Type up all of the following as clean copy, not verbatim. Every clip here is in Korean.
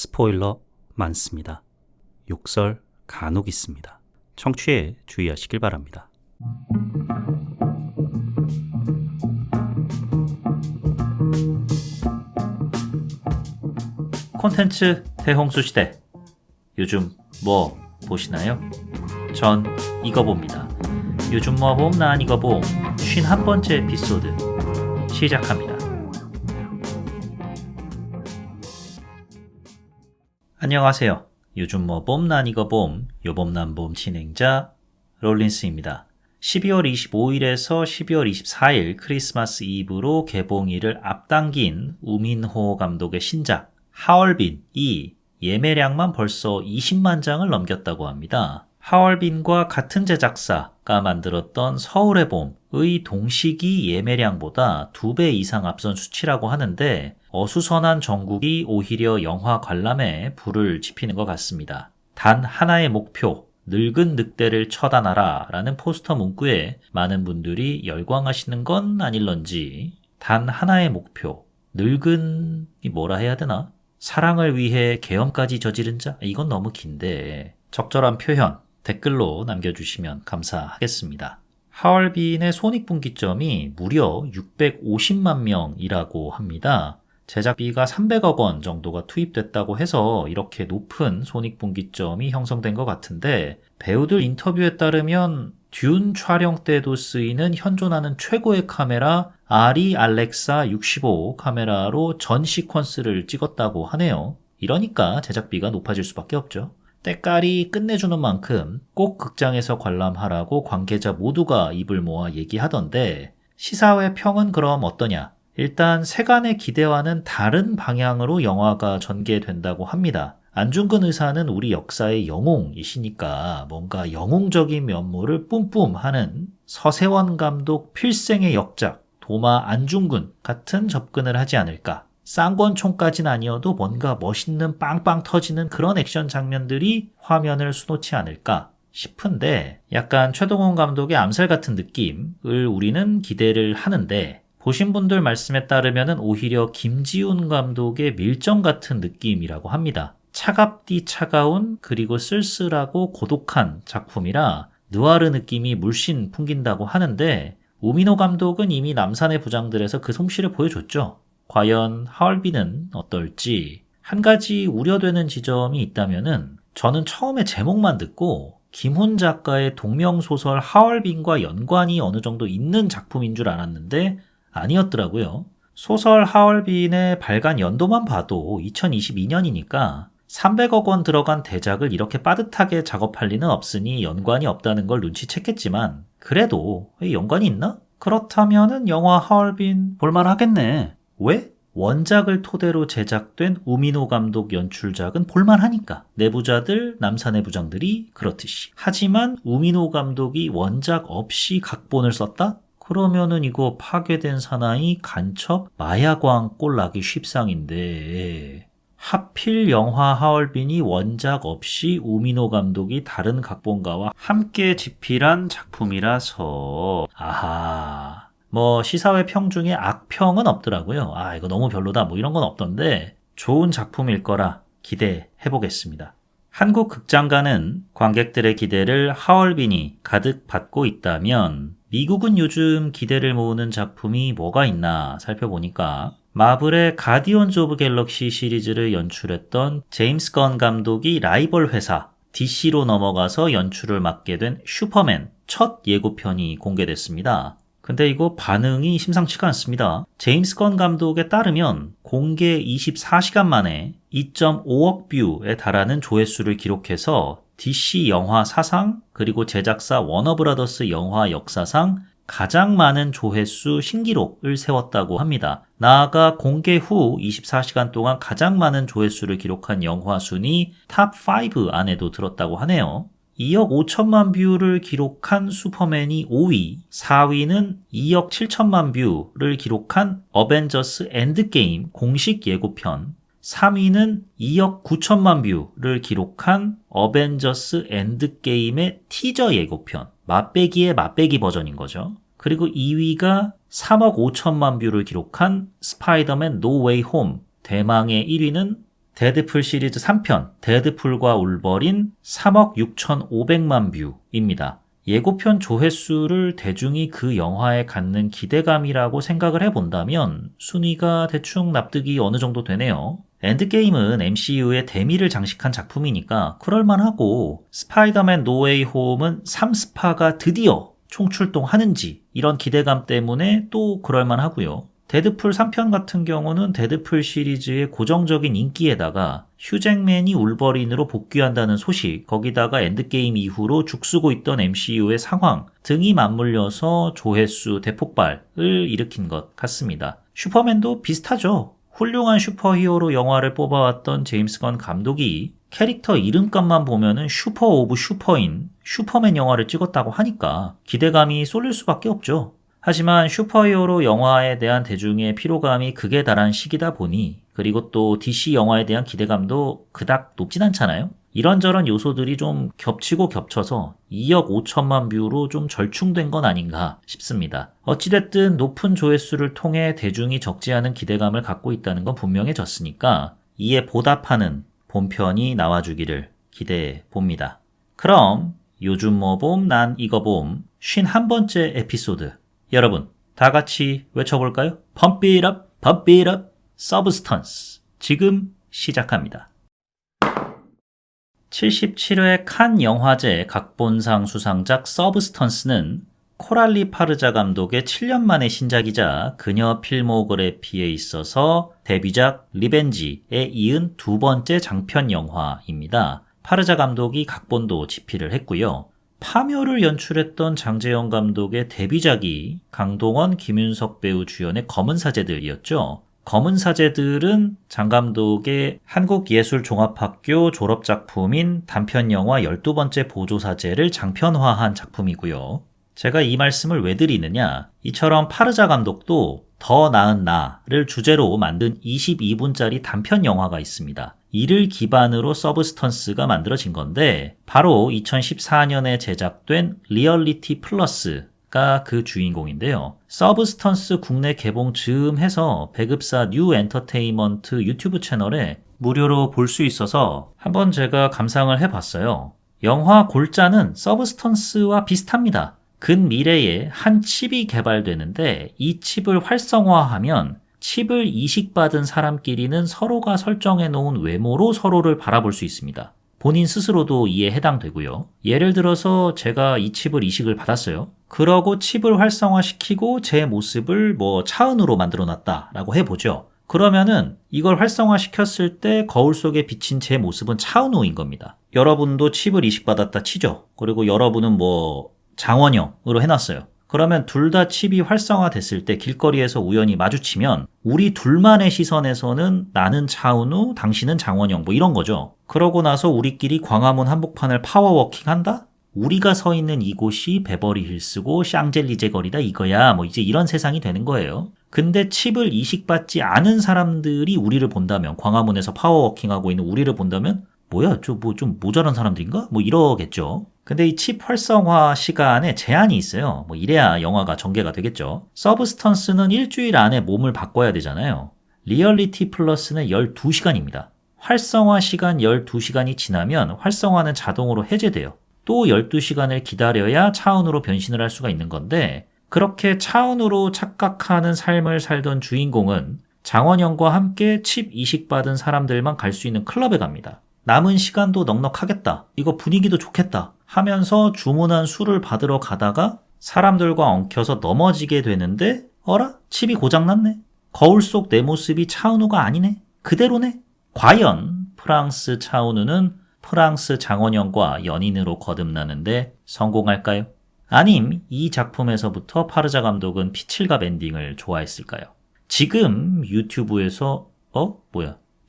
스포일러 많습니다. 욕설 간혹 있습니다. 청취에 주의하시길 바랍니다. 콘텐츠 대홍수 시대. 요즘 뭐 보시나요? 전 이거 봅니다. 요즘 뭐 봄, 난 이거 봄 51번째 에피소드 시작합니다. 안녕하세요. 요즘 뭐 봄, 난 이거 봄 요봄난봄 진행자 롤린스입니다. 12월 25일에서 12월 24일 크리스마스 이브로 개봉일을 앞당긴 우민호 감독의 신작 하얼빈이 예매량만 벌써 20만 장을 넘겼다고 합니다. 하얼빈과 같은 제작사가 만들었던 서울의 봄의 동시기 예매량보다 2배 이상 앞선 수치라고 하는데 어수선한 정국이 오히려 영화 관람에 불을 지피는 것 같습니다. 단 하나의 목표, 늙은 늑대를 처단하라 라는 포스터 문구에 많은 분들이 열광하시는 건 아닐런지. 단 하나의 목표, 늙은이 뭐라 해야 되나? 사랑을 위해 계엄까지 저지른 자? 이건 너무 긴데 적절한 표현 댓글로 남겨주시면 감사하겠습니다. 하얼빈의 손익분기점이 무려 650만 명이라고 합니다. 제작비가 300억 원 정도가 투입됐다고 해서 이렇게 높은 손익분기점이 형성된 것 같은데, 배우들 인터뷰에 따르면 듄 촬영 때도 쓰이는 현존하는 최고의 카메라 아리 알렉사 65 카메라로 전 시퀀스를 찍었다고 하네요. 이러니까 제작비가 높아질 수밖에 없죠. 때깔이 끝내주는 만큼 꼭 극장에서 관람하라고 관계자 모두가 입을 모아 얘기하던데, 시사회 평은 그럼 어떠냐? 일단 세간의 기대와는 다른 방향으로 영화가 전개된다고 합니다. 안중근 의사는 우리 역사의 영웅이시니까 뭔가 영웅적인 면모를 뿜뿜하는 서세원 감독 필생의 역작 도마 안중근 같은 접근을 하지 않을까. 쌍권총까진 아니어도 뭔가 멋있는 빵빵 터지는 그런 액션 장면들이 화면을 수놓지 않을까 싶은데, 약간 최동원 감독의 암살 같은 느낌을 우리는 기대를 하는데, 보신 분들 말씀에 따르면 오히려 김지훈 감독의 밀정 같은 느낌이라고 합니다. 차갑디 차가운 그리고 쓸쓸하고 고독한 작품이라 느와르 느낌이 물씬 풍긴다고 하는데, 우민호 감독은 이미 남산의 부장들에서 그 솜씨를 보여줬죠. 과연 하얼빈은 어떨지. 한 가지 우려되는 지점이 있다면은, 저는 처음에 제목만 듣고 김훈 작가의 동명소설 하얼빈과 연관이 어느 정도 있는 작품인 줄 알았는데 아니었더라고요. 소설 하얼빈의 발간 연도만 봐도 2022년이니까 300억 원 들어간 대작을 이렇게 빠듯하게 작업할 리는 없으니 연관이 없다는 걸 눈치챘겠지만, 그래도 연관이 있나? 그렇다면은 영화 하얼빈 볼만하겠네. 왜? 원작을 토대로 제작된 우민호 감독 연출작은 볼만하니까. 내부자들, 남산의 부장들이 그렇듯이. 하지만 우민호 감독이 원작 없이 각본을 썼다? 그러면은 이거 파괴된 사나이 간첩 마야광 꼴 나기 쉽상인데, 하필 영화 하얼빈이 원작 없이 우민호 감독이 다른 각본가와 함께 집필한 작품이라서, 아하, 뭐 시사회 평 중에 악평은 없더라고요. 아, 이거 너무 별로다 뭐 이런 건 없던데 좋은 작품일 거라 기대해보겠습니다. 한국 극장가는 관객들의 기대를 하얼빈이 가득 받고 있다면, 미국은 요즘 기대를 모으는 작품이 뭐가 있나 살펴보니까 마블의 가디언즈 오브 갤럭시 시리즈를 연출했던 제임스 건 감독이 라이벌 회사 DC로 넘어가서 연출을 맡게 된 슈퍼맨 첫 예고편이 공개됐습니다. 근데 이거 반응이 심상치가 않습니다. 제임스 건 감독에 따르면 공개 24시간 만에 2.5억 뷰에 달하는 조회수를 기록해서 DC 영화 사상 그리고 제작사 워너브라더스 영화 역사상 가장 많은 조회수 신기록을 세웠다고 합니다. 나아가 공개 후 24시간 동안 가장 많은 조회수를 기록한 영화 순위 탑5 안에도 들었다고 하네요. 2억 5천만 뷰를 기록한 슈퍼맨이 5위, 4위는 2억 7천만 뷰를 기록한 어벤져스 엔드게임 공식 예고편, 3위는 2억 9천만 뷰를 기록한 어벤져스 엔드게임의 티저 예고편, 맛배기의 맛배기 버전인 거죠. 그리고 2위가 3억 5천만 뷰를 기록한 스파이더맨 노 웨이 홈, 대망의 1위는 데드풀 시리즈 3편 데드풀과 울버린 3억 6,500만 뷰입니다. 예고편 조회수를 대중이 그 영화에 갖는 기대감이라고 생각을 해본다면 순위가 대충 납득이 어느 정도 되네요. 엔드게임은 MCU의 대미를 장식한 작품이니까 그럴만하고 스파이더맨 노웨이 홈은 3스파가 드디어 총출동하는지 이런 기대감 때문에 또 그럴만하고요. 데드풀 3편 같은 경우는 데드풀 시리즈의 고정적인 인기에다가 휴잭맨이 울버린으로 복귀한다는 소식, 거기다가 엔드게임 이후로 죽쓰고 있던 MCU의 상황 등이 맞물려서 조회수 대폭발을 일으킨 것 같습니다. 슈퍼맨도 비슷하죠. 훌륭한 슈퍼히어로 영화를 뽑아왔던 제임스 건 감독이 캐릭터 이름값만 보면은 슈퍼 오브 슈퍼인 슈퍼맨 영화를 찍었다고 하니까 기대감이 쏠릴 수밖에 없죠. 하지만 슈퍼히어로 영화에 대한 대중의 피로감이 극에 달한 시기다 보니 그리고 또 DC 영화에 대한 기대감도 그닥 높진 않잖아요. 이런저런 요소들이 좀 겹치고 겹쳐서 2억 5천만 뷰로 좀 절충된 건 아닌가 싶습니다. 어찌됐든 높은 조회수를 통해 대중이 적지 않은 기대감을 갖고 있다는 건 분명해졌으니까 이에 보답하는 본편이 나와주기를 기대해 봅니다. 그럼 요즘 뭐 봄 난 이거 봄 51번째 에피소드 여러분 다 같이 외쳐볼까요? Pump it up, pump it up, Substance 지금 시작합니다. 77회 칸 영화제 각본상 수상작 서브스턴스는 코랄리 파르자 감독의 7년 만의 신작이자 그녀 필모그래피에 있어서 데뷔작 리벤지에 이은 두 번째 장편 영화입니다. 파르자 감독이 각본도 집필을 했고요. 파묘를 연출했던 장재영 감독의 데뷔작이 강동원, 김윤석 배우 주연의 검은 사제들이었죠. 검은 사제들은 장 감독의 한국예술종합학교 졸업작품인 단편영화 12번째 보조사제를 장편화한 작품이고요. 제가 이 말씀을 왜 드리느냐, 이처럼 파르자 감독도 더 나은 나를 주제로 만든 22분짜리 단편영화가 있습니다. 이를 기반으로 서브스턴스가 만들어진 건데 바로 2014년에 제작된 리얼리티 플러스가 그 주인공인데요. 서브스턴스 국내 개봉 즈음 해서 배급사 뉴 엔터테인먼트 유튜브 채널에 무료로 볼 수 있어서 한번 제가 감상을 해봤어요. 영화 골자는 서브스턴스와 비슷합니다. 근미래에 한 칩이 개발되는데 이 칩을 활성화하면 칩을 이식받은 사람끼리는 서로가 설정해 놓은 외모로 서로를 바라볼 수 있습니다. 본인 스스로도 이에 해당되고요. 예를 들어서 제가 이 칩을 이식을 받았어요. 그러고 칩을 활성화시키고 제 모습을 차은우로 만들어 놨다라고 해보죠. 그러면은 이걸 활성화시켰을 때 거울 속에 비친 제 모습은 차은우인 겁니다. 여러분도 칩을 이식받았다 치죠. 그리고 여러분은 장원영으로 해놨어요. 그러면 둘 다 칩이 활성화됐을 때 길거리에서 우연히 마주치면 우리 둘만의 시선에서는 나는 차은우, 당신은 장원영 이런 거죠. 그러고 나서 우리끼리 광화문 한복판을 파워워킹 한다? 우리가 서 있는 이곳이 베버리 힐스고 샹젤리제 거리다 이거야. 이제 이런 세상이 되는 거예요. 근데 칩을 이식받지 않은 사람들이 우리를 본다면, 광화문에서 파워워킹하고 있는 우리를 본다면 뭐야, 좀 모자란 사람들인가? 이러겠죠. 근데 이 칩 활성화 시간에 제한이 있어요. 이래야 영화가 전개가 되겠죠. 서브스턴스는 일주일 안에 몸을 바꿔야 되잖아요. 리얼리티 플러스는 12시간입니다. 활성화 시간 12시간이 지나면 활성화는 자동으로 해제돼요. 또 12시간을 기다려야 차은우로 변신을 할 수가 있는 건데, 그렇게 차은우로 착각하는 삶을 살던 주인공은 장원영과 함께 칩 이식받은 사람들만 갈 수 있는 클럽에 갑니다. 남은 시간도 넉넉하겠다. 이거 분위기도 좋겠다. 하면서 주문한 술을 받으러 가다가 사람들과 엉켜서 넘어지게 되는데 어라? 칩이 고장났네. 거울 속 내 모습이 차은우가 아니네. 그대로네. 과연 프랑스 차은우는 프랑스 장원영과 연인으로 거듭나는데 성공할까요? 아님 이 작품에서부터 파르자 감독은 피칠갑 엔딩을 좋아했을까요? 지금 유튜브에서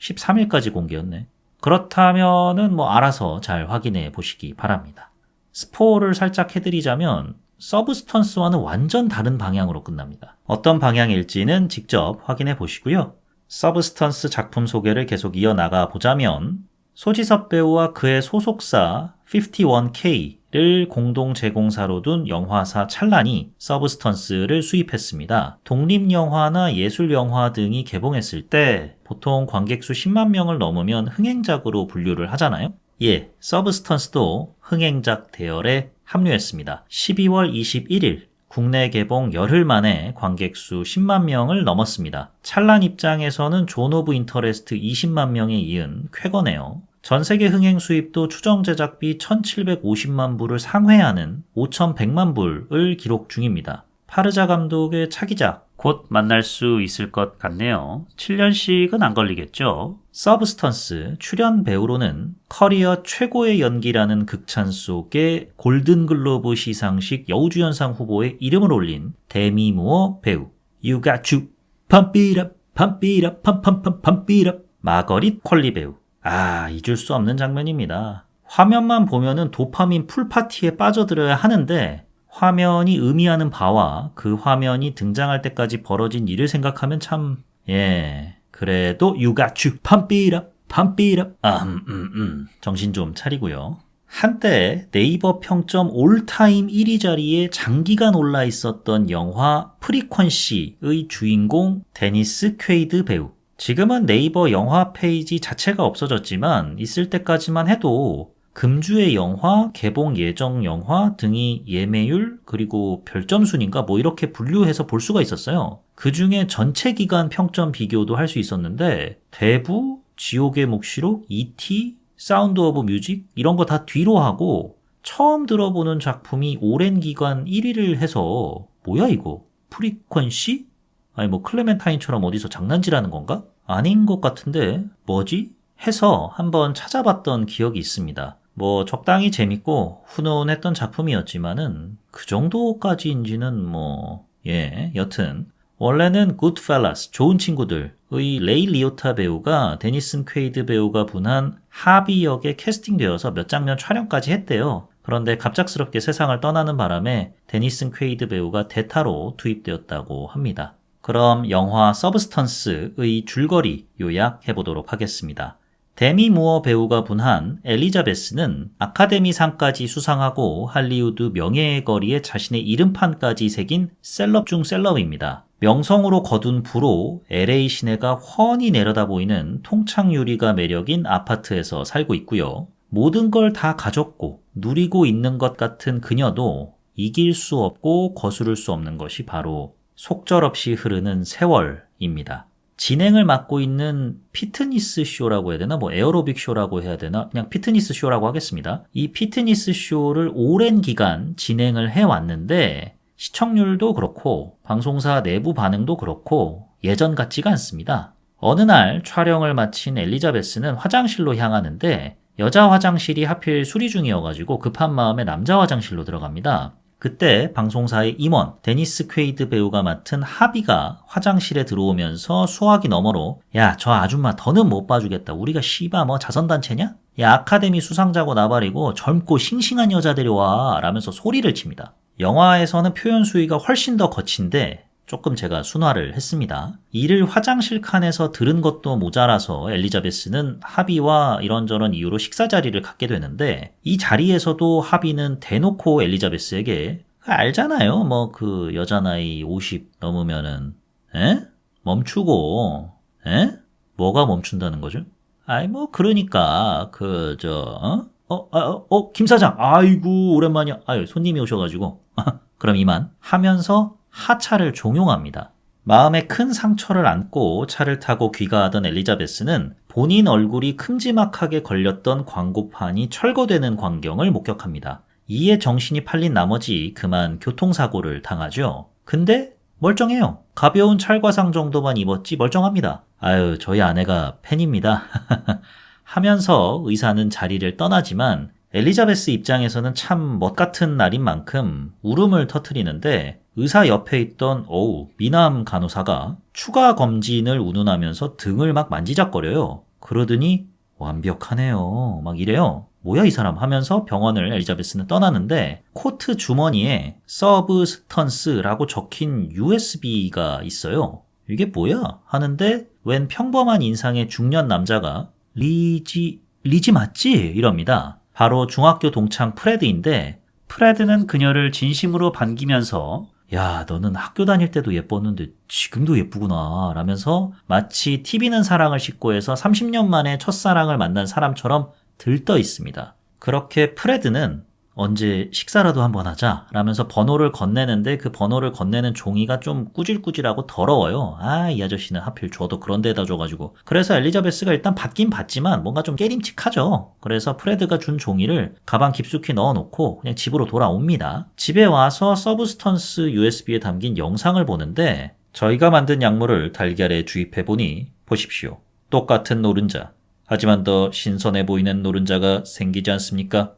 13일까지 공개였네. 그렇다면은 알아서 잘 확인해 보시기 바랍니다. 스포를 살짝 해드리자면 서브스턴스와는 완전 다른 방향으로 끝납니다. 어떤 방향일지는 직접 확인해 보시고요. 서브스턴스 작품 소개를 계속 이어나가 보자면 소지섭 배우와 그의 소속사 51K를 를 공동 제공사로 둔 영화사 찰란이 서브스턴스를 수입했습니다. 독립영화나 예술영화 등이 개봉했을 때 보통 관객 수 10만 명을 넘으면 흥행작으로 분류를 하잖아요. 예, 서브스턴스도 흥행작 대열에 합류했습니다. 12월 21일 국내 개봉 열흘 만에 관객 수 10만 명을 넘었습니다. 찰란 입장에서는 존 오브 인터레스트 20만 명에 이은 쾌거네요. 전 세계 흥행 수입도 추정 제작비 1,750만 불을 상회하는 5,100만 불을 기록 중입니다. 파르자 감독의 차기작 곧 만날 수 있을 것 같네요. 7년씩은 안 걸리겠죠. 서브스턴스 출연 배우로는 커리어 최고의 연기라는 극찬 속에 골든글로브 시상식 여우주연상 후보에 이름을 올린 데미 무어 배우, You got you, pump it up, pump it up, pump, pump, pump, pump it up. 마거릿 퀄리 배우. 잊을 수 없는 장면입니다. 화면만 보면은 도파민 풀파티에 빠져들어야 하는데 화면이 의미하는 바와 그 화면이 등장할 때까지 벌어진 일을 생각하면 참, 그래도 You got you, pump it up, pump it up. 정신 좀 차리고요. 한때 네이버 평점 올타임 1위 자리에 장기간 올라 있었던 영화 프리퀀시의 주인공 데니스 퀘이드 배우. 지금은 네이버 영화 페이지 자체가 없어졌지만 있을 때까지만 해도 금주의 영화, 개봉 예정 영화 등이 예매율 그리고 별점 순인가 뭐 이렇게 분류해서 볼 수가 있었어요. 그 중에 전체 기간 평점 비교도 할 수 있었는데 대부, 지옥의 묵시록, E.T., 사운드 오브 뮤직 이런 거 다 뒤로 하고 처음 들어보는 작품이 오랜 기간 1위를 해서 뭐야 이거? 프리퀀시? 아니 뭐 클레멘타인처럼 어디서 장난질하는 건가? 아닌 것 같은데 뭐지? 해서 한번 찾아봤던 기억이 있습니다. 뭐 적당히 재밌고 훈훈했던 작품이었지만은 그 정도까지인지는 여튼 원래는 굿펠라스, 좋은 친구들의 레이 리오타 배우가 데니슨 퀘이드 배우가 분한 하비 역에 캐스팅되어서 몇 장면 촬영까지 했대요. 그런데 갑작스럽게 세상을 떠나는 바람에 데니슨 퀘이드 배우가 대타로 투입되었다고 합니다. 그럼 영화 서브스턴스의 줄거리 요약해보도록 하겠습니다. 데미 무어 배우가 분한 엘리자베스는 아카데미상까지 수상하고 할리우드 명예의 거리에 자신의 이름판까지 새긴 셀럽 중 셀럽입니다. 명성으로 거둔 부로 LA 시내가 훤히 내려다보이는 통창 유리가 매력인 아파트에서 살고 있고요. 모든 걸 다 가졌고 누리고 있는 것 같은 그녀도 이길 수 없고 거스를 수 없는 것이 바로 속절없이 흐르는 세월입니다. 진행을 맡고 있는 피트니스 쇼라고 해야 되나? 에어로빅 쇼라고 해야 되나? 그냥 피트니스 쇼라고 하겠습니다. 이 피트니스 쇼를 오랜 기간 진행을 해왔는데 시청률도 그렇고 방송사 내부 반응도 그렇고 예전 같지가 않습니다. 어느 날 촬영을 마친 엘리자베스는 화장실로 향하는데 여자 화장실이 하필 수리 중이어가지고 급한 마음에 남자 화장실로 들어갑니다. 그때 방송사의 임원 데니스 퀘이드 배우가 맡은 하비가 화장실에 들어오면서 수화기 너머로 야, 저 아줌마 더는 못 봐주겠다. 우리가 씨바 자선단체냐? 야, 아카데미 수상자고 나발이고 젊고 싱싱한 여자 데려와 라면서 소리를 칩니다. 영화에서는 표현 수위가 훨씬 더 거친데 조금 제가 순화를 했습니다. 이를 화장실 칸에서 들은 것도 모자라서 엘리자베스는 하비와 이런저런 이유로 식사 자리를 갖게 되는데 이 자리에서도 하비는 대놓고 엘리자베스에게 알잖아요. 그 여자 나이 50 넘으면은 멈추고 뭐가 멈춘다는 거죠? 그러니까 김 사장 아이고 오랜만이야. 손님이 오셔가지고 그럼 이만 하면서 하차를 종용합니다. 마음에 큰 상처를 안고 차를 타고 귀가하던 엘리자베스는 본인 얼굴이 큼지막하게 걸렸던 광고판이 철거되는 광경을 목격합니다. 이에 정신이 팔린 나머지 그만 교통사고를 당하죠. 근데 멀쩡해요. 가벼운 찰과상 정도만 입었지 멀쩡합니다. 저희 아내가 팬입니다. 하면서 의사는 자리를 떠나지만 엘리자베스 입장에서는 참 멋같은 날인 만큼 울음을 터뜨리는데 의사 옆에 있던 미남 간호사가 추가 검진을 운운하면서 등을 막 만지작거려요. 그러더니 완벽하네요. 막 이래요. 뭐야 이 사람 하면서 병원을 엘리자베스는 떠나는데 코트 주머니에 서브스턴스라고 적힌 USB가 있어요. 이게 뭐야? 하는데 웬 평범한 인상의 중년 남자가 리지 맞지? 이럽니다. 바로 중학교 동창 프레드인데 프레드는 그녀를 진심으로 반기면서 야, 너는 학교 다닐 때도 예뻤는데 지금도 예쁘구나 라면서 마치 TV는 사랑을 싣고 해서 30년 만에 첫사랑을 만난 사람처럼 들떠 있습니다. 그렇게 프레드는 언제 식사라도 한번 하자 라면서 번호를 건네는데 그 번호를 건네는 종이가 좀 꾸질꾸질하고 더러워요. 아, 이 아저씨는 하필 줘도 그런 데다 줘가지고. 그래서 엘리자베스가 일단 받긴 받지만 뭔가 좀 깨림칙하죠. 그래서 프레드가 준 종이를 가방 깊숙이 넣어놓고 그냥 집으로 돌아옵니다. 집에 와서 서브스턴스 USB에 담긴 영상을 보는데 저희가 만든 약물을 달걀에 주입해보니 보십시오. 똑같은 노른자. 하지만 더 신선해 보이는 노른자가 생기지 않습니까?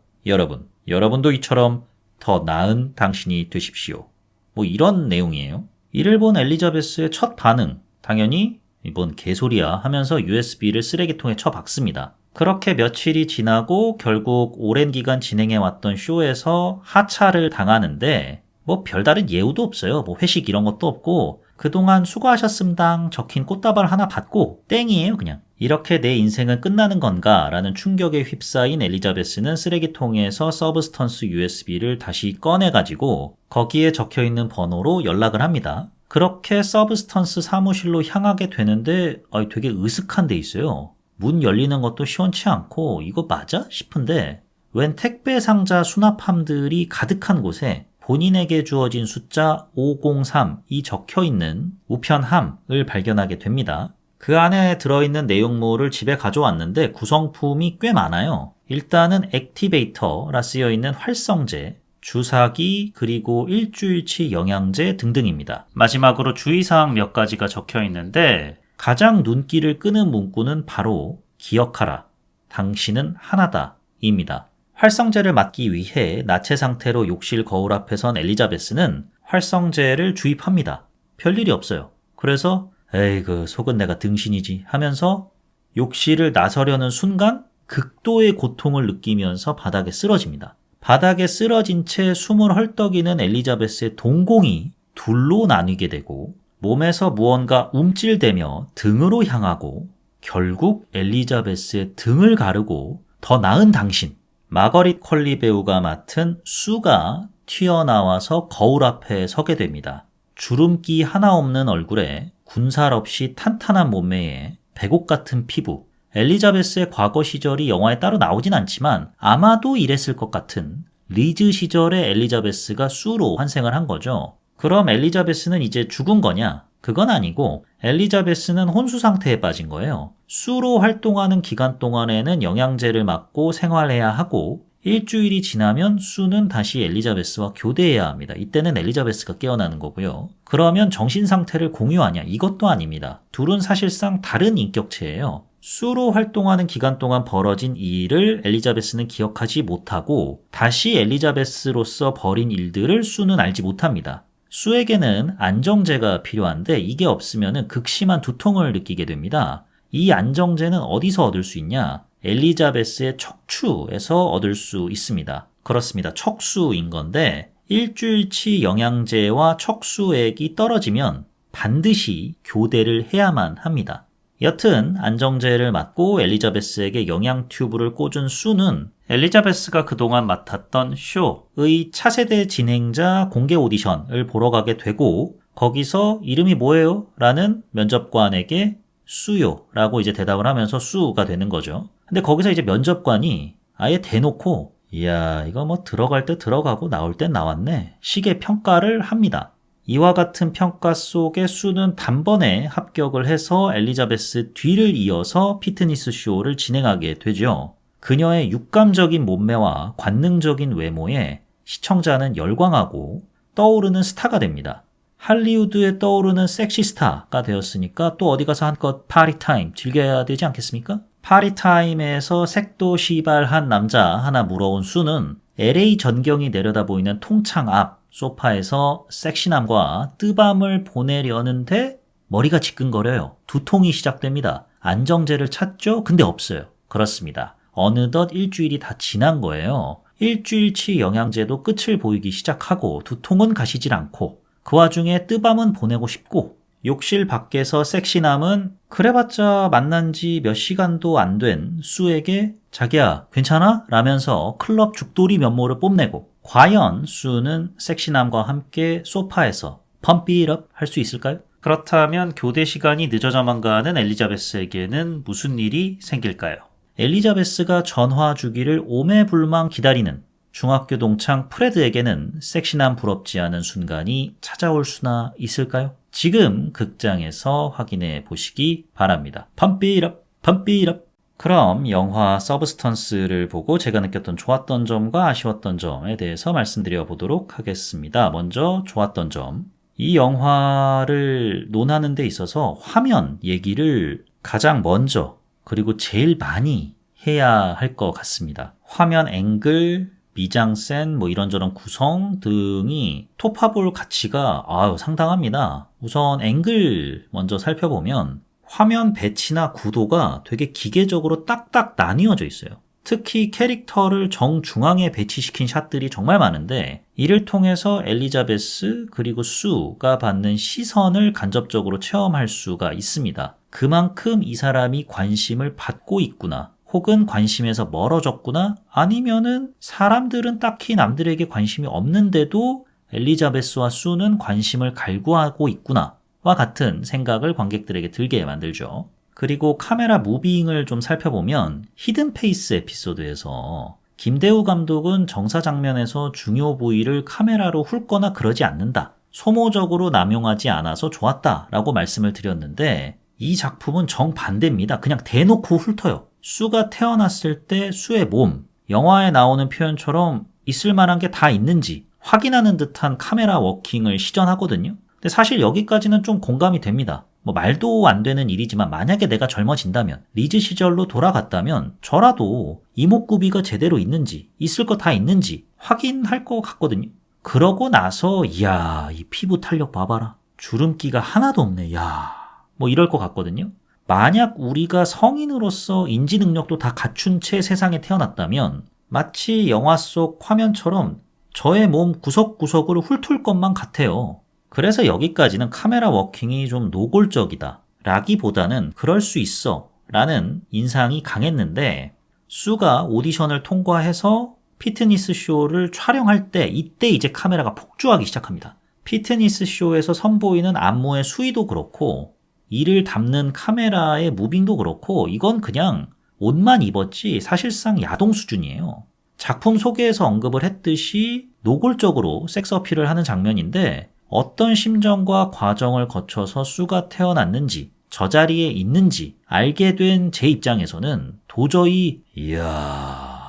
여러분도 이처럼 더 나은 당신이 되십시오. 뭐 이런 내용이에요. 이를 본 엘리자베스의 첫 반응, 당연히 이번 개소리야 하면서 USB를 쓰레기통에 쳐박습니다. 그렇게 며칠이 지나고 결국 오랜 기간 진행해왔던 쇼에서 하차를 당하는데 뭐 별다른 예우도 없어요. 뭐 회식 이런 것도 없고 그동안 수고하셨습니다 적힌 꽃다발 하나 받고 땡이에요 그냥. 이렇게 내 인생은 끝나는 건가? 라는 충격에 휩싸인 엘리자베스는 쓰레기통에서 서브스턴스 USB를 다시 꺼내가지고 거기에 적혀있는 번호로 연락을 합니다. 그렇게 서브스턴스 사무실로 향하게 되는데 되게 으슥한 데 있어요. 문 열리는 것도 시원치 않고 이거 맞아? 싶은데 웬 택배 상자 수납함들이 가득한 곳에 본인에게 주어진 숫자 503이 적혀있는 우편함을 발견하게 됩니다. 그 안에 들어있는 내용물을 집에 가져왔는데 구성품이 꽤 많아요. 일단은 액티베이터라 쓰여있는 활성제, 주사기, 그리고 일주일치 영양제 등등입니다. 마지막으로 주의사항 몇 가지가 적혀있는데 가장 눈길을 끄는 문구는 바로 기억하라, 당신은 하나다 입니다. 활성제를 맞기 위해 나체 상태로 욕실 거울 앞에 선 엘리자베스는 활성제를 주입합니다. 별일이 없어요. 그래서 에이그 속은 내가 등신이지 하면서 욕실을 나서려는 순간 극도의 고통을 느끼면서 바닥에 쓰러집니다. 바닥에 쓰러진 채 숨을 헐떡이는 엘리자베스의 동공이 둘로 나뉘게 되고 몸에서 무언가 움찔대며 등으로 향하고 결국 엘리자베스의 등을 가르고 더 나은 당신, 마거릿 퀄리 배우가 맡은 수가 튀어나와서 거울 앞에 서게 됩니다. 주름기 하나 없는 얼굴에 군살 없이 탄탄한 몸매에 백옥 같은 피부. 엘리자베스의 과거 시절이 영화에 따로 나오진 않지만 아마도 이랬을 것 같은 리즈 시절의 엘리자베스가 수로 환생을 한 거죠. 그럼 엘리자베스는 이제 죽은 거냐? 그건 아니고 엘리자베스는 혼수 상태에 빠진 거예요. 수로 활동하는 기간 동안에는 영양제를 맞고 생활해야 하고 일주일이 지나면 수는 다시 엘리자베스와 교대해야 합니다. 이때는 엘리자베스가 깨어나는 거고요. 그러면 정신 상태를 공유하냐? 이것도 아닙니다. 둘은 사실상 다른 인격체예요. 수로 활동하는 기간 동안 벌어진 이 일을 엘리자베스는 기억하지 못하고 다시 엘리자베스로서 벌인 일들을 수는 알지 못합니다. 수에게는 안정제가 필요한데 이게 없으면 극심한 두통을 느끼게 됩니다. 이 안정제는 어디서 얻을 수 있냐? 엘리자베스의 척추에서 얻을 수 있습니다. 그렇습니다. 척수인 건데 일주일치 영양제와 척수액이 떨어지면 반드시 교대를 해야만 합니다. 여튼 안정제를 맞고 엘리자베스에게 영양 튜브를 꽂은 수는 엘리자베스가 그동안 맡았던 쇼의 차세대 진행자 공개 오디션을 보러 가게 되고 거기서 이름이 뭐예요? 라는 면접관에게 수요라고 이제 대답을 하면서 수가 되는 거죠. 근데 거기서 이제 면접관이 아예 대놓고 이야 이거 뭐 들어갈 때 들어가고 나올 때 나왔네 식의 평가를 합니다. 이와 같은 평가 속에 수는 단번에 합격을 해서 엘리자베스 뒤를 이어서 피트니스 쇼를 진행하게 되죠. 그녀의 육감적인 몸매와 관능적인 외모에 시청자는 열광하고 떠오르는 스타가 됩니다. 할리우드에 떠오르는 섹시 스타가 되었으니까 또 어디 가서 한껏 파리타임 즐겨야 되지 않겠습니까? 파리타임에서 색도 시발한 남자 하나 물어온 수는 LA 전경이 내려다 보이는 통창 앞 소파에서 섹시남과 뜨밤을 보내려는데 머리가 지끈거려요. 두통이 시작됩니다. 안정제를 찾죠? 근데 없어요. 그렇습니다. 어느덧 일주일이 다 지난 거예요. 일주일치 영양제도 끝을 보이기 시작하고 두통은 가시질 않고 그 와중에 뜨밤은 보내고 싶고 욕실 밖에서 섹시남은 그래봤자 만난 지 몇 시간도 안 된 수에게 자기야 괜찮아? 라면서 클럽 죽돌이 면모를 뽐내고 과연 수는 섹시남과 함께 소파에서 펌피업 할 수 있을까요? 그렇다면 교대 시간이 늦어져만 가는 엘리자베스에게는 무슨 일이 생길까요? 엘리자베스가 전화 주기를 오매불망 기다리는 중학교 동창 프레드에게는 섹시남 부럽지 않은 순간이 찾아올 수나 있을까요? 지금 극장에서 확인해 보시기 바랍니다. 펌피업, 펌피업. 그럼 영화 서브스턴스를 보고 제가 느꼈던 좋았던 점과 아쉬웠던 점에 대해서 말씀드려 보도록 하겠습니다. 먼저 좋았던 점. 이 영화를 논하는 데 있어서 화면 얘기를 가장 먼저 그리고 제일 많이 해야 할 것 같습니다. 화면 앵글, 미장센, 이런저런 구성 등이 토파볼 가치가 상당합니다. 우선 앵글 먼저 살펴보면 화면 배치나 구도가 되게 기계적으로 딱딱 나뉘어져 있어요. 특히 캐릭터를 정중앙에 배치시킨 샷들이 정말 많은데 이를 통해서 엘리자베스 그리고 수가 받는 시선을 간접적으로 체험할 수가 있습니다. 그만큼 이 사람이 관심을 받고 있구나. 혹은 관심에서 멀어졌구나. 아니면은 사람들은 딱히 남들에게 관심이 없는데도 엘리자베스와 수는 관심을 갈구하고 있구나. 와 같은 생각을 관객들에게 들게 만들죠. 그리고 카메라 무빙을 좀 살펴보면 히든 페이스 에피소드에서 김대우 감독은 정사 장면에서 중요 부위를 카메라로 훑거나 그러지 않는다. 소모적으로 남용하지 않아서 좋았다라고 말씀을 드렸는데 이 작품은 정반대입니다. 그냥 대놓고 훑어요. 수가 태어났을 때 수의 몸, 영화에 나오는 표현처럼 있을 만한 게 다 있는지 확인하는 듯한 카메라 워킹을 시전하거든요. 근데 사실 여기까지는 좀 공감이 됩니다. 말도 안 되는 일이지만 만약에 내가 젊어진다면, 리즈 시절로 돌아갔다면 저라도 이목구비가 제대로 있는지, 있을 거 다 있는지 확인할 것 같거든요. 그러고 나서 이야, 이 피부 탄력 봐봐라. 주름기가 하나도 없네. 야, 이럴 것 같거든요. 만약 우리가 성인으로서 인지 능력도 다 갖춘 채 세상에 태어났다면 마치 영화 속 화면처럼 저의 몸 구석구석을 훑을 것만 같아요. 그래서 여기까지는 카메라 워킹이 좀 노골적이다 라기보다는 그럴 수 있어 라는 인상이 강했는데 수가 오디션을 통과해서 피트니스 쇼를 촬영할 때 이때 이제 카메라가 폭주하기 시작합니다. 피트니스 쇼에서 선보이는 안무의 수위도 그렇고 이를 담는 카메라의 무빙도 그렇고 이건 그냥 옷만 입었지 사실상 야동 수준이에요. 작품 소개에서 언급을 했듯이 노골적으로 섹스 어필을 하는 장면인데 어떤 심정과 과정을 거쳐서 수가 태어났는지 저 자리에 있는지 알게 된 제 입장에서는 도저히 야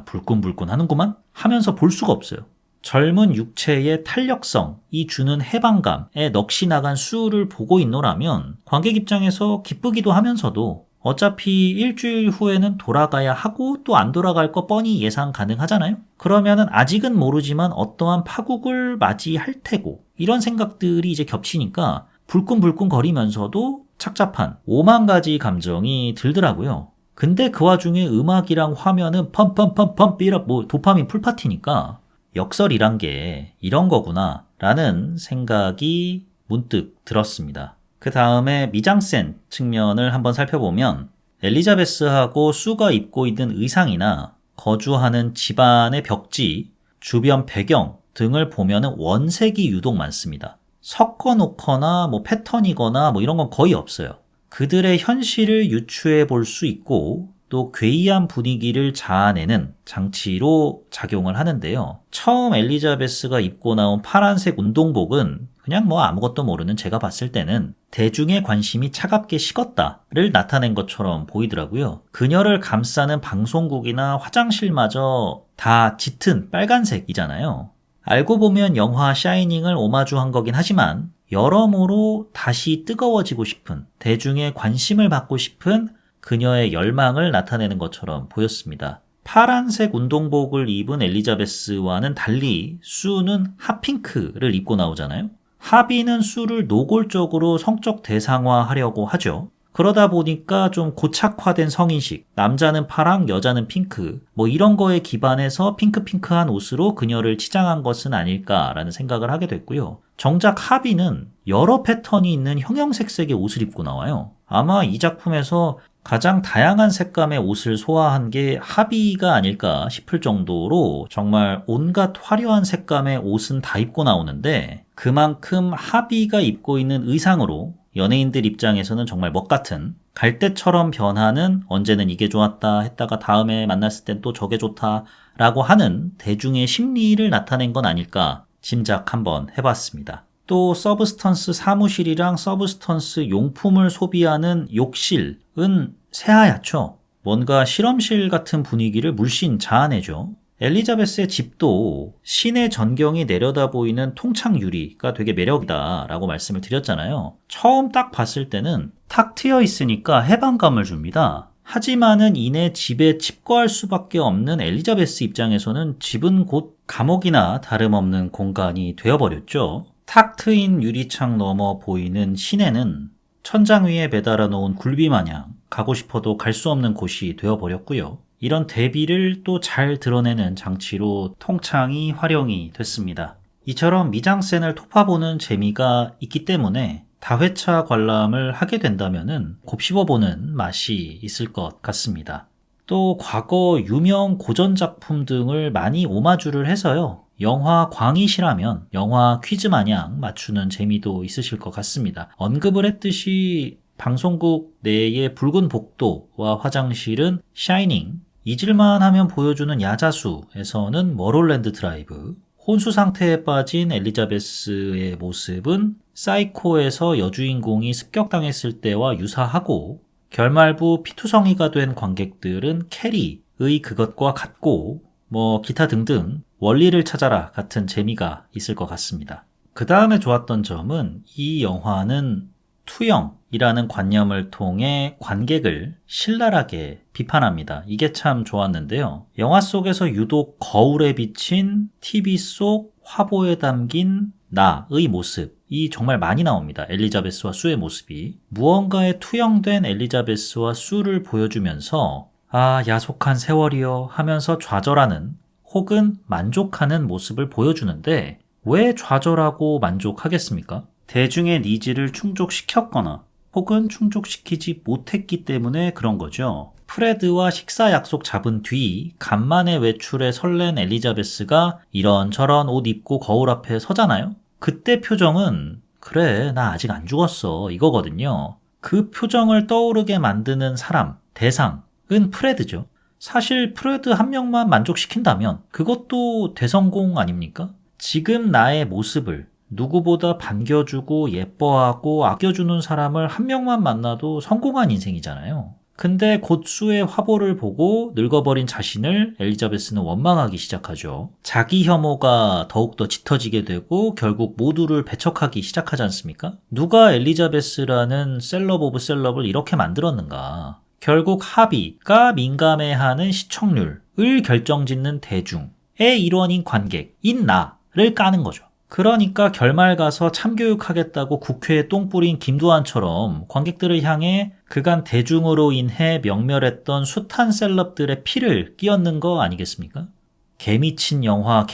불끈불끈 하는구만 하면서 볼 수가 없어요. 젊은 육체의 탄력성이 주는 해방감에 넋이 나간 수를 보고 있노라면 관객 입장에서 기쁘기도 하면서도 어차피 일주일 후에는 돌아가야 하고 또 안 돌아갈 거 뻔히 예상 가능하잖아요. 그러면은 아직은 모르지만 어떠한 파국을 맞이할 테고 이런 생각들이 이제 겹치니까 불끈불끈 거리면서도 착잡한 5만 가지 감정이 들더라고요. 근데 그 와중에 음악이랑 화면은 펌펌펌펌 삐럽 도파민 풀파티니까 역설이란 게 이런 거구나 라는 생각이 문득 들었습니다. 그 다음에 미장센 측면을 한번 살펴보면 엘리자베스하고 수가 입고 있는 의상이나 거주하는 집안의 벽지, 주변 배경 등을 보면 원색이 유독 많습니다. 섞어놓거나 패턴이거나 이런 건 거의 없어요. 그들의 현실을 유추해 볼 수 있고 또 괴이한 분위기를 자아내는 장치로 작용을 하는데요. 처음 엘리자베스가 입고 나온 파란색 운동복은 그냥 아무것도 모르는 제가 봤을 때는 대중의 관심이 차갑게 식었다를 나타낸 것처럼 보이더라고요. 그녀를 감싸는 방송국이나 화장실마저 다 짙은 빨간색이잖아요. 알고 보면 영화 샤이닝을 오마주한 거긴 하지만 여러모로 다시 뜨거워지고 싶은, 대중의 관심을 받고 싶은 그녀의 열망을 나타내는 것처럼 보였습니다. 파란색 운동복을 입은 엘리자베스와는 달리 수는 핫핑크를 입고 나오잖아요. 하비는 수를 노골적으로 성적 대상화하려고 하죠. 그러다 보니까 좀 고착화된 성인식, 남자는 파랑, 여자는 핑크, 이런 거에 기반해서 핑크핑크한 옷으로 그녀를 치장한 것은 아닐까라는 생각을 하게 됐고요. 정작 하비는 여러 패턴이 있는 형형색색의 옷을 입고 나와요. 아마 이 작품에서 가장 다양한 색감의 옷을 소화한 게 하비가 아닐까 싶을 정도로 정말 온갖 화려한 색감의 옷은 다 입고 나오는데 그만큼 하비가 입고 있는 의상으로 연예인들 입장에서는 정말 먹같은 갈대처럼 변하는 언제는 이게 좋았다 했다가 다음에 만났을 땐 또 저게 좋다 라고 하는 대중의 심리를 나타낸 건 아닐까 짐작 한번 해봤습니다. 또 서브스턴스 사무실이랑 서브스턴스 용품을 소비하는 욕실은 새하얗죠. 뭔가 실험실 같은 분위기를 물씬 자아내죠. 엘리자베스의 집도 시내 전경이 내려다 보이는 통창 유리가 되게 매력이다 라고 말씀을 드렸잖아요. 처음 딱 봤을 때는 탁 트여 있으니까 해방감을 줍니다. 하지만은 이내 집에 칩거할 수밖에 없는 엘리자베스 입장에서는 집은 곧 감옥이나 다름없는 공간이 되어버렸죠. 탁 트인 유리창 너머 보이는 시내는 천장 위에 매달아 놓은 굴비 마냥 가고 싶어도 갈 수 없는 곳이 되어버렸고요. 이런 대비를 또 잘 드러내는 장치로 통창이 활용이 됐습니다. 이처럼 미장센을 토파보는 재미가 있기 때문에 다회차 관람을 하게 된다면은 곱씹어보는 맛이 있을 것 같습니다. 또 과거 유명 고전 작품 등을 많이 오마주를 해서요. 영화 광이시라면 영화 퀴즈 마냥 맞추는 재미도 있으실 것 같습니다. 언급을 했듯이 방송국 내의 붉은 복도와 화장실은 샤이닝, 잊을만 하면 보여주는 야자수에서는 머롤랜드 드라이브, 혼수 상태에 빠진 엘리자베스의 모습은 사이코에서 여주인공이 습격당했을 때와 유사하고 결말부 피투성이가 된 관객들은 캐리의 그것과 같고 기타 등등 원리를 찾아라 같은 재미가 있을 것 같습니다. 그 다음에 좋았던 점은 이 영화는 투영이라는 관념을 통해 관객을 신랄하게 비판합니다. 이게 참 좋았는데요. 영화 속에서 유독 거울에 비친 TV 속 화보에 담긴 나의 모습이 정말 많이 나옵니다. 엘리자베스와 수의 모습이. 무언가에 투영된 엘리자베스와 수를 보여주면서 아, 야속한 세월이여 하면서 좌절하는 혹은 만족하는 모습을 보여주는데 왜 좌절하고 만족하겠습니까? 대중의 니즈를 충족시켰거나 혹은 충족시키지 못했기 때문에 그런 거죠. 프레드와 식사 약속 잡은 뒤 간만에 외출에 설렌 엘리자베스가 이런저런 옷 입고 거울 앞에 서잖아요. 그때 표정은 그래 나 아직 안 죽었어 이거거든요. 그 표정을 떠오르게 만드는 사람, 대상은 프레드죠. 사실 프레드 한 명만 만족시킨다면 그것도 대성공 아닙니까? 지금 나의 모습을 누구보다 반겨주고 예뻐하고 아껴주는 사람을 한 명만 만나도 성공한 인생이잖아요. 근데 곧 수의 화보를 보고 늙어버린 자신을 엘리자베스는 원망하기 시작하죠. 자기 혐오가 더욱더 짙어지게 되고 결국 모두를 배척하기 시작하지 않습니까? 누가 엘리자베스라는 셀럽 오브 셀럽을 이렇게 만들었는가? 결국 하비가 민감해하는 시청률을 결정짓는 대중의 일원인 관객인 나를 까는 거죠. 그러니까 결말 가서 참교육하겠다고 국회에 똥 뿌린 김두한처럼 관객들을 향해 그간 대중으로 인해 명멸했던 숱한 셀럽들의 피를 끼얹는 거 아니겠습니까? 개미친 영화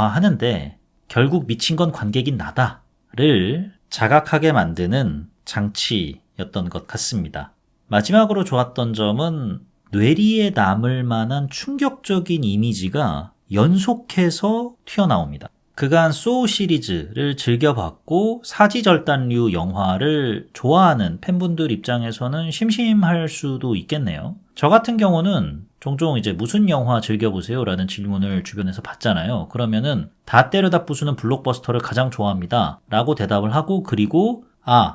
하는데 결국 미친 건 관객인 나다를 자각하게 만드는 장치였던 것 같습니다. 마지막으로 좋았던 점은 뇌리에 남을 만한 충격적인 이미지가 연속해서 튀어나옵니다. 그간 소우 시리즈를 즐겨봤고 사지절단류 영화를 좋아하는 팬분들 입장에서는 심심할 수도 있겠네요. 저 같은 경우는 종종 이제 무슨 영화 즐겨보세요? 라는 질문을 주변에서 받잖아요. 그러면은 다 때려다 부수는 블록버스터를 가장 좋아합니다. 라고 대답을 하고 그리고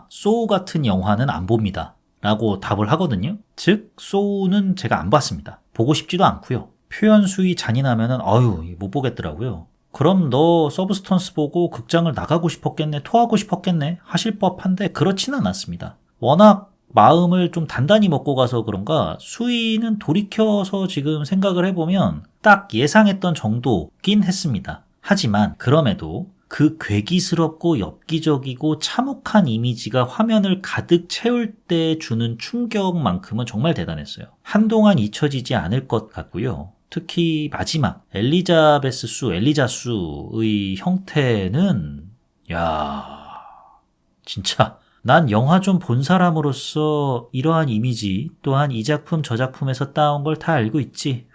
소우 같은 영화는 안 봅니다. 라고 답을 하거든요. 즉 소우는 제가 안 봤습니다. 보고 싶지도 않고요. 표현 수위 잔인하면은 못 보겠더라고요. 그럼 너 서브스턴스 보고 극장을 나가고 싶었겠네, 토하고 싶었겠네 하실 법한데 그렇지는 않았습니다. 워낙 마음을 좀 단단히 먹고 가서 그런가 수위는 돌이켜서 지금 생각을 해보면 딱 예상했던 정도긴 했습니다. 하지만 그럼에도 그 괴기스럽고 엽기적이고 참혹한 이미지가 화면을 가득 채울 때 주는 충격만큼은 정말 대단했어요. 한동안 잊혀지지 않을 것 같고요. 특히 마지막 엘리자베스 수, 엘리자수의 형태는 진짜 난 영화 좀 본 사람으로서 이러한 이미지 또한 이 작품 저 작품에서 따온 걸 다 알고 있지.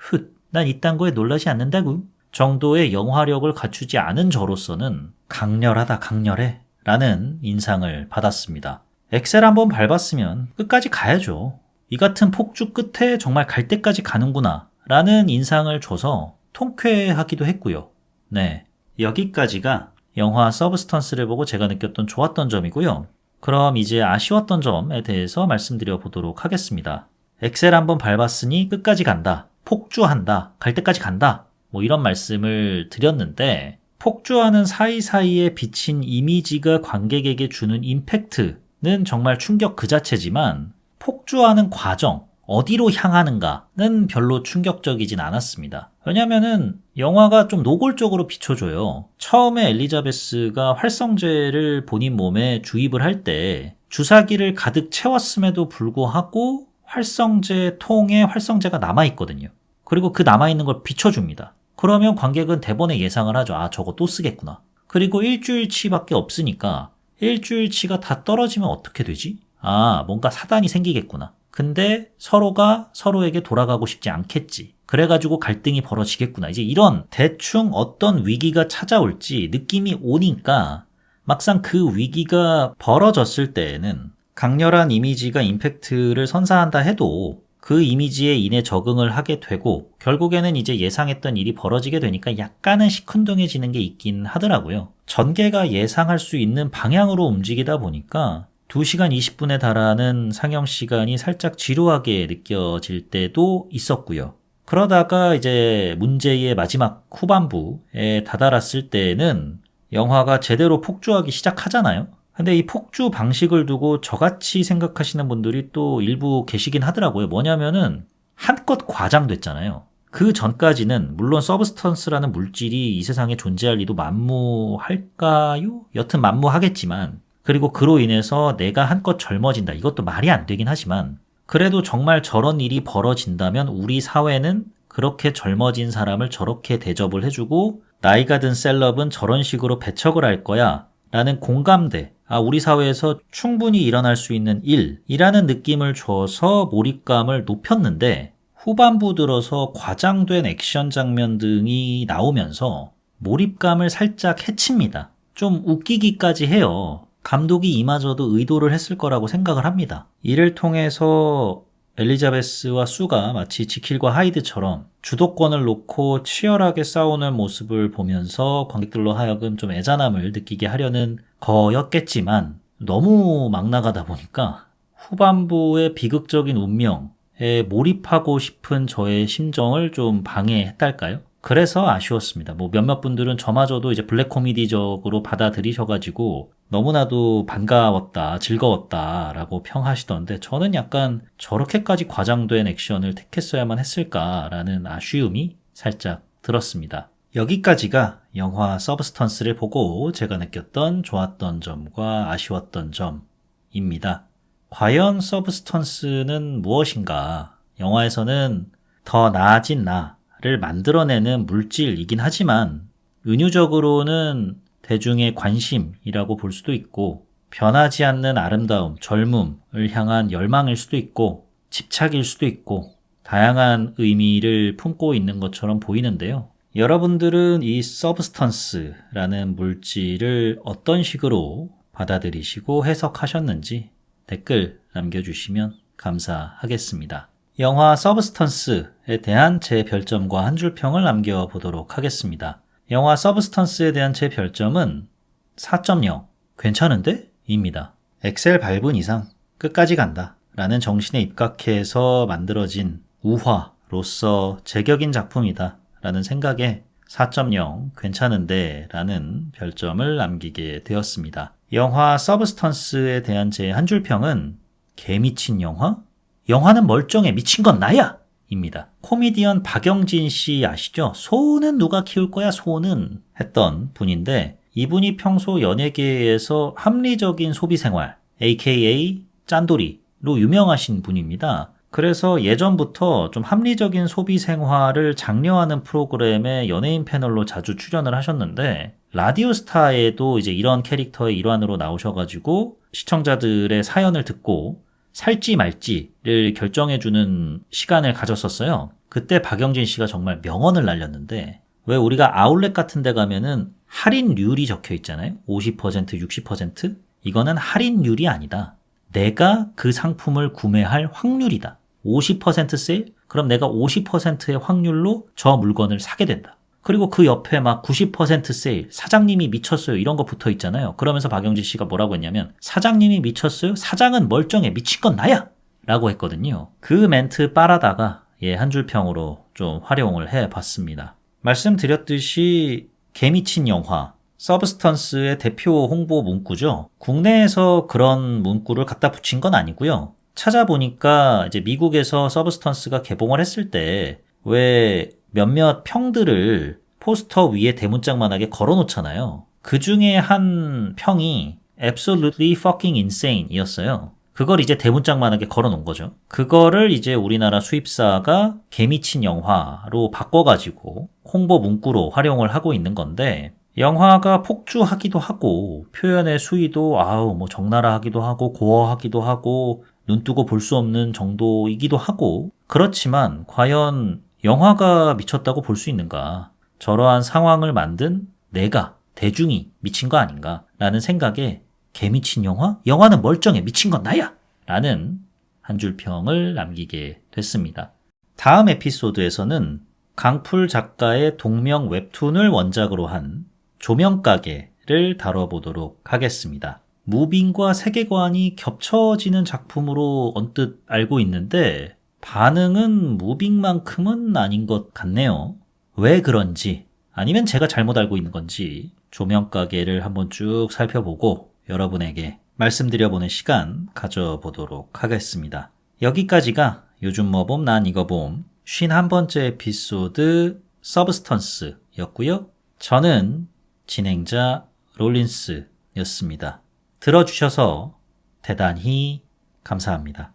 난 이딴 거에 놀라지 않는다구. 정도의 영화력을 갖추지 않은 저로서는 강렬해 라는 인상을 받았습니다. 엑셀 한번 밟았으면 끝까지 가야죠. 이 같은 폭주 끝에 정말 갈 때까지 가는구나 라는 인상을 줘서 통쾌하기도 했고요. 네, 여기까지가 영화 서브스턴스를 보고 제가 느꼈던 좋았던 점이고요. 그럼 이제 아쉬웠던 점에 대해서 말씀드려 보도록 하겠습니다. 엑셀 한번 밟았으니 끝까지 간다. 폭주한다. 갈 때까지 간다. 뭐 이런 말씀을 드렸는데 폭주하는 사이사이에 비친 이미지가 관객에게 주는 임팩트는 정말 충격 그 자체지만 폭주하는 과정, 어디로 향하는가는 별로 충격적이진 않았습니다. 왜냐면은 영화가 좀 노골적으로 비춰줘요. 처음에 엘리자베스가 활성제를 본인 몸에 주입을 할 때 주사기를 가득 채웠음에도 불구하고 활성제 통에 활성제가 남아있거든요. 그리고 그 남아있는 걸 비춰줍니다. 그러면 관객은 대본에 예상을 하죠. 아, 저거 또 쓰겠구나. 그리고 일주일치밖에 없으니까 일주일치가 다 떨어지면 어떻게 되지? 아, 뭔가 사단이 생기겠구나. 근데 서로가 서로에게 돌아가고 싶지 않겠지. 그래가지고 갈등이 벌어지겠구나. 이제 이런 대충 어떤 위기가 찾아올지 느낌이 오니까 막상 그 위기가 벌어졌을 때에는 강렬한 이미지가 임팩트를 선사한다 해도 그 이미지에 인해 적응을 하게 되고 결국에는 이제 예상했던 일이 벌어지게 되니까 약간은 시큰둥해지는 게 있긴 하더라고요. 전개가 예상할 수 있는 방향으로 움직이다 보니까 2시간 20분에 달하는 상영 시간이 살짝 지루하게 느껴질 때도 있었고요. 그러다가 이제 문제의 마지막 후반부에 다다랐을 때는 영화가 제대로 폭주하기 시작하잖아요. 근데 이 폭주 방식을 두고 저같이 생각하시는 분들이 또 일부 계시긴 하더라고요. 뭐냐면은 한껏 과장됐잖아요. 그 전까지는 물론 서브스턴스라는 물질이 이 세상에 존재할 리도 만무할까요? 여튼 만무하겠지만 그리고 그로 인해서 내가 한껏 젊어진다. 이것도 말이 안 되긴 하지만 그래도 정말 저런 일이 벌어진다면 우리 사회는 그렇게 젊어진 사람을 저렇게 대접을 해주고 나이가 든 셀럽은 저런 식으로 배척을 할 거야 라는 공감대, 우리 사회에서 충분히 일어날 수 있는 일이라는 느낌을 줘서 몰입감을 높였는데 후반부 들어서 과장된 액션 장면 등이 나오면서 몰입감을 살짝 해칩니다. 좀 웃기기까지 해요. 감독이 이마저도 의도를 했을 거라고 생각을 합니다. 이를 통해서 엘리자베스와 수가 마치 지킬과 하이드처럼 주도권을 놓고 치열하게 싸우는 모습을 보면서 관객들로 하여금 좀 애잔함을 느끼게 하려는 거였겠지만 너무 막 나가다 보니까 후반부의 비극적인 운명에 몰입하고 싶은 저의 심정을 좀 방해했달까요? 그래서 아쉬웠습니다. 뭐 몇몇 분들은 저마저도 이제 블랙 코미디적으로 받아들이셔가지고 너무나도 반가웠다, 즐거웠다 라고 평하시던데 저는 약간 저렇게까지 과장된 액션을 택했어야만 했을까라는 아쉬움이 살짝 들었습니다. 여기까지가 영화 서브스턴스를 보고 제가 느꼈던 좋았던 점과 아쉬웠던 점입니다. 과연 서브스턴스는 무엇인가? 영화에서는 더 나아진 나를 만들어내는 물질이긴 하지만 은유적으로는 대중의 관심이라고 볼 수도 있고 변하지 않는 아름다움, 젊음을 향한 열망일 수도 있고 집착일 수도 있고 다양한 의미를 품고 있는 것처럼 보이는데요. 여러분들은 이 서브스턴스라는 물질을 어떤 식으로 받아들이시고 해석하셨는지 댓글 남겨주시면 감사하겠습니다. 영화 서브스턴스에 대한 제 별점과 한 줄 평을 남겨보도록 하겠습니다. 영화 서브스턴스에 대한 제 별점은 4.0 괜찮은데? 입니다. 엑셀 밟은 이상 끝까지 간다 라는 정신에 입각해서 만들어진 우화로서 제격인 작품이다 라는 생각에 4.0 괜찮은데 라는 별점을 남기게 되었습니다. 영화 서브스턴스에 대한 제 한 줄 평은 개미친 영화? 영화는 멀쩡해 미친 건 나야! 입니다. 코미디언 박영진 씨 아시죠? 소는 누가 키울 거야 소는 했던 분인데 이분이 평소 연예계에서 합리적인 소비생활 aka 짠돌이로 유명하신 분입니다. 그래서 예전부터 좀 합리적인 소비생활을 장려하는 프로그램에 연예인 패널로 자주 출연을 하셨는데 라디오스타에도 이제 이런 캐릭터의 일환으로 나오셔가지고 시청자들의 사연을 듣고 살지 말지를 결정해주는 시간을 가졌었어요. 그때 박영진 씨가 정말 명언을 날렸는데, 왜 우리가 아울렛 같은 데 가면은 할인율이 적혀 있잖아요. 50%, 60%? 이거는 할인율이 아니다. 내가 그 상품을 구매할 확률이다. 50% 세일? 그럼 내가 50%의 확률로 저 물건을 사게 된다. 그리고 그 옆에 막 90% 세일, 사장님이 미쳤어요, 이런 거 붙어 있잖아요. 그러면서 박영진 씨가 뭐라고 했냐면, 사장님이 미쳤어요? 사장은 멀쩡해, 미친 건 나야! 라고 했거든요. 그 멘트 빨아다가 한 줄 평으로 좀 활용을 해봤습니다. 말씀드렸듯이 개미친 영화, 서브스턴스의 대표 홍보 문구죠. 국내에서 그런 문구를 갖다 붙인 건 아니고요. 찾아보니까 이제 미국에서 서브스턴스가 개봉을 했을 때 왜 몇몇 평들을 포스터 위에 대문짝만하게 걸어놓잖아요. 그 중에 한 평이 Absolutely fucking insane 이었어요. 그걸 이제 대문짝만하게 걸어놓은 거죠. 그거를 이제 우리나라 수입사가 개미친 영화로 바꿔가지고 홍보 문구로 활용을 하고 있는 건데, 영화가 폭주하기도 하고 표현의 수위도 뭐 적나라 하기도 하고 고어하기도 하고 눈뜨고 볼 수 없는 정도이기도 하고, 그렇지만 과연 영화가 미쳤다고 볼 수 있는가? 저러한 상황을 만든 내가, 대중이 미친 거 아닌가? 라는 생각에 개미친 영화? 영화는 멀쩡해, 미친 건 나야! 라는 한 줄 평을 남기게 됐습니다. 다음 에피소드에서는 강풀 작가의 동명 웹툰을 원작으로 한 조명가게를 다뤄보도록 하겠습니다. 무빙과 세계관이 겹쳐지는 작품으로 언뜻 알고 있는데 반응은 무빙만큼은 아닌 것 같네요. 왜 그런지, 아니면 제가 잘못 알고 있는 건지 조명가게를 한번 쭉 살펴보고 여러분에게 말씀드려보는 시간 가져보도록 하겠습니다. 여기까지가 요즘 뭐 봄 난 이거 봄 51번째 에피소드 서브스턴스였고요. 저는 진행자 롤린스였습니다. 들어주셔서 대단히 감사합니다.